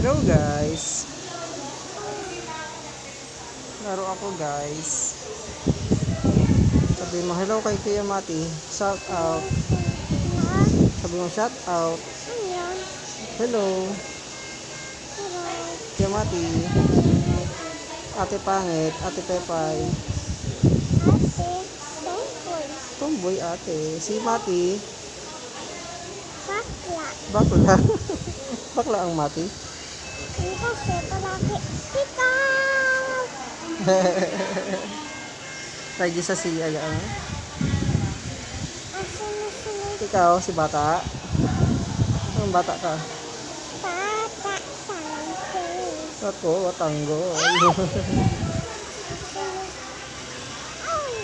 Hello guys. Laro ako guys. Sabi mo hello kay Kuya Mati. Shout out. Sabi mo shout out. Hello. Kuya Mati. Ate Pangit. Ate Pepay. Tomboy ate. Si Mati. Bakla. Bakla ang Mati. Kasi palagi ikaw. Lagi sa siya yan. Asunod-sunod Ikaw, si bata. Anong bata ka? bata tangko. Ako, watanggo.